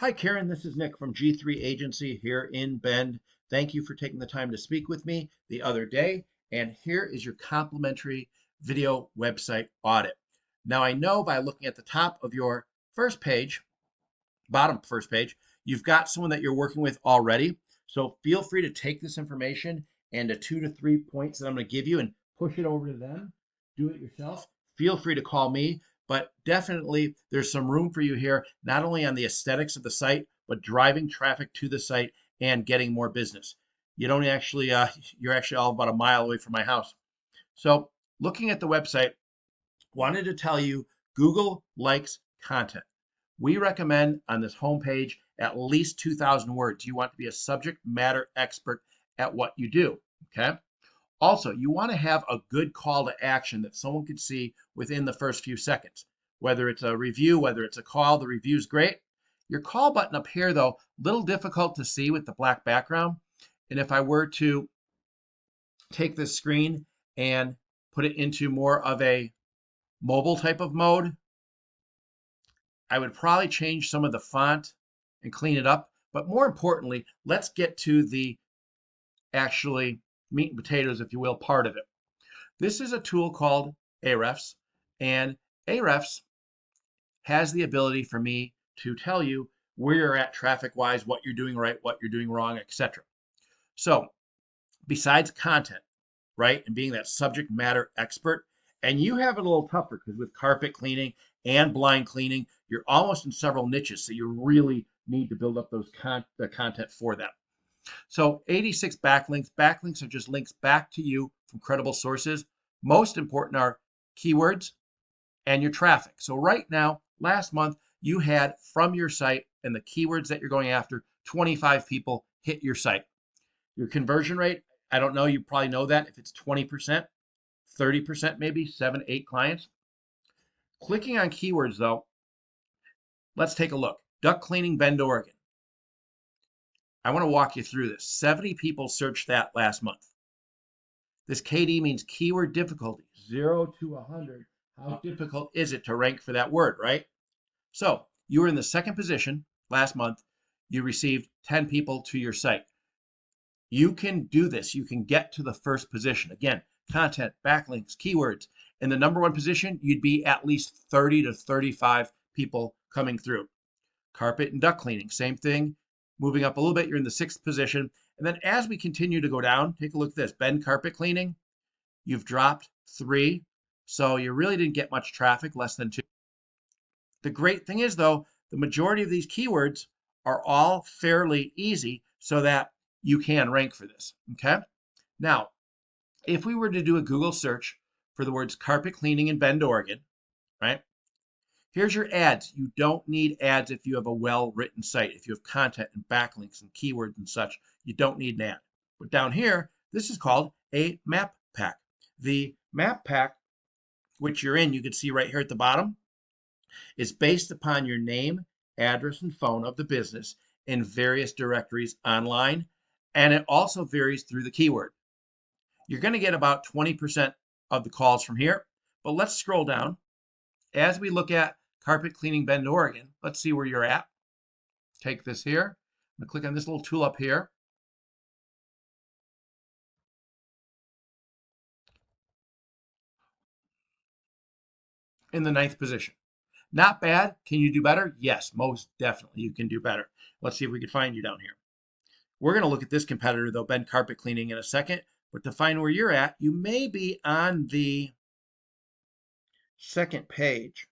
Hi, Karen. This is Nick from G3 Agency here in Bend. Thank you for taking the time to speak with me the other day. And here is your complimentary video website audit. Now, I know by looking at the top of your first page, bottom first page, you've got someone that you're working with already. So feel free to take this information and the 2 to 3 points that I'm going to give you and push it over to them. Do it yourself. Feel free to call me, but definitely there's some room for you here, not only on the aesthetics of the site, but driving traffic to the site and getting more business. You don't actually, you're actually all about a mile away from my house. So looking at the website, wanted to tell you Google likes content. We recommend on this homepage at least 2,000 words. You want to be a subject matter expert at what you do. Okay. Also, you want to have a good call to action that someone could see within the first few seconds. Whether it's a review, whether it's a call, the review is great. Your call button up here, though, little difficult to see with the black background. And if I were to take this screen and put it into more of a mobile type of mode, I would probably change some of the font and clean it up. But more importantly, let's get to the actually meat and potatoes, if you will, part of it. This is a tool called Ahrefs, and Ahrefs has the ability for me to tell you where you're at traffic-wise, what you're doing right, what you're doing wrong, etc. So besides content, right, and being that subject matter expert, and you have it a little tougher because with carpet cleaning and blind cleaning, you're almost in several niches, so you really need to build up the content for that. So 86 backlinks. Backlinks are just links back to you from credible sources. Most important are keywords and your traffic. So right now, last month, you had from your site and the keywords that you're going after, 25 people hit your site. Your conversion rate, I don't know, you probably know that if it's 20%, 30% maybe, 7, 8 clients. Clicking on keywords though, let's take a look. Duct cleaning, Bend, Oregon. I want to walk you through this. 70 people searched that last month. This KD means keyword difficulty, 0 to 100. How difficult is it to rank for that word, right? So you were in the second position last month. You received 10 people to your site. You can do this. You can get to the first position. Again, content, backlinks, keywords. In the number one position, you'd be at least 30 to 35 people coming through. Carpet and duct cleaning, same thing. Moving up a little bit, you're in the sixth position. And then as we continue to go down, take a look at this. Bend carpet cleaning, you've dropped 3. So you really didn't get much traffic, less than 2. The great thing is, though, the majority of these keywords are all fairly easy so that you can rank for this. Okay. Now, if we were to do a Google search for the words carpet cleaning in Bend, Oregon, right? Here's your ads. You don't need ads if you have a well-written site. If you have content and backlinks and keywords and such, you don't need an ad. But down here, this is called a map pack. The map pack, which you're in, you can see right here at the bottom, is based upon your name, address, and phone of the business in various directories online, and it also varies through the keyword. You're going to get about 20% of the calls from here, but let's scroll down. As we look at carpet cleaning Bend, Oregon, let's see where you're at. Take this here. I'm going to click on this little tool up here. In the 9th position. Not bad. Can you do better? Yes, most definitely you can do better. Let's see if we can find you down here. We're going to look at this competitor, though, Bend Carpet Cleaning, in a second. But to find where you're at, you may be on the second page.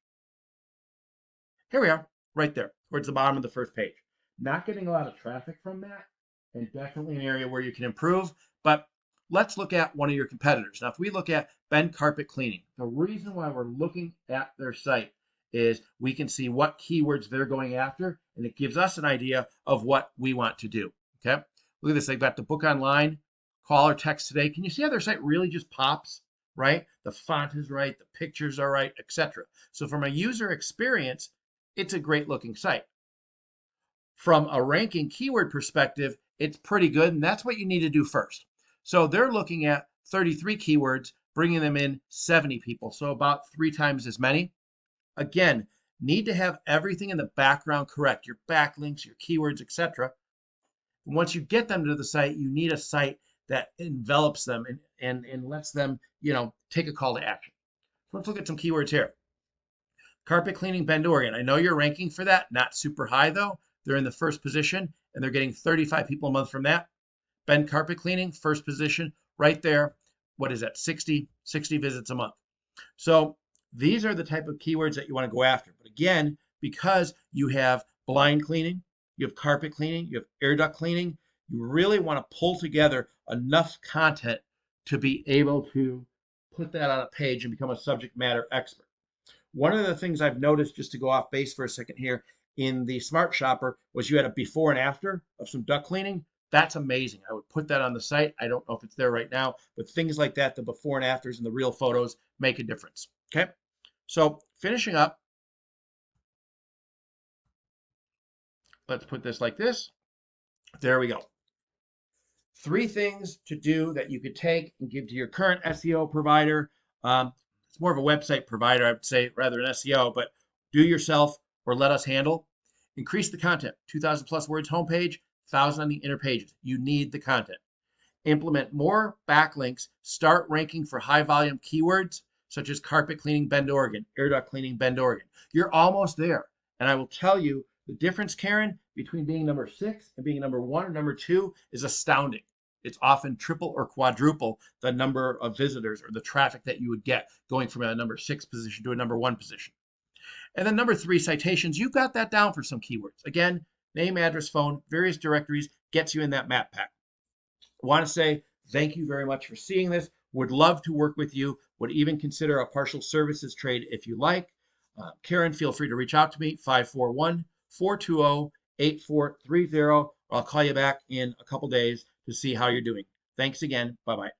Here we are, right there, towards the bottom of the first page. Not getting a lot of traffic from that, and definitely an area where you can improve. But let's look at one of your competitors. Now, if we look at Bend Carpet Cleaning, the reason why we're looking at their site is we can see what keywords they're going after, and it gives us an idea of what we want to do. Okay, look at this. They've got the book online, call or text today. Can you see how their site really just pops, right? The font is right, the pictures are right, etc. So from a user experience, it's a great looking site. From a ranking keyword perspective, it's pretty good, and that's what you need to do first. So they're looking at 33 keywords, bringing them in 70 people, so about 3 times as many. Again, need to have everything in the background correct, your backlinks, your keywords, etc. Once you get them to the site, you need a site that envelops them and lets them, take a call to action. So let's look at some keywords here. Carpet cleaning, Bend, Oregon. I know you're ranking for that, not super high though. They're in the first position and they're getting 35 people a month from that. Bend carpet cleaning, first position, right there. What is that? 60 visits a month. So these are the type of keywords that you want to go after. But again, because you have blind cleaning, you have carpet cleaning, you have air duct cleaning, you really want to pull together enough content to be able to put that on a page and become a subject matter expert. One of the things I've noticed, just to go off base for a second here, in the Smart Shopper was you had a before and after of some duct cleaning. That's amazing. I would put that on the site. I don't know if it's there right now, but things like that, the before and afters and the real photos make a difference. Okay, so finishing up, let's put this like this. There we go. 3 things to do that you could take and give to your current SEO provider. It's more of a website provider, I would say, rather than SEO, but do yourself or let us handle. Increase the content. 2,000 plus words homepage, 1,000 on the inner pages. You need the content. Implement more backlinks. Start ranking for high volume keywords such as carpet cleaning, Bend, Oregon, air duct cleaning, Bend, Oregon. You're almost there. And I will tell you the difference, Karen, between being number 6 and being number 1 or number 2 is astounding. It's often triple or quadruple the number of visitors or the traffic that you would get going from a number 6 position to a number 1 position. And then number 3, citations. You've got that down for some keywords. Again, name, address, phone, various directories gets you in that map pack. I want to say thank you very much for seeing this. Would love to work with you. Would even consider a partial services trade if you like. Karen, feel free to reach out to me, 541-420-8430. I'll call you back in a couple days to see how you're doing. Thanks again. Bye-bye.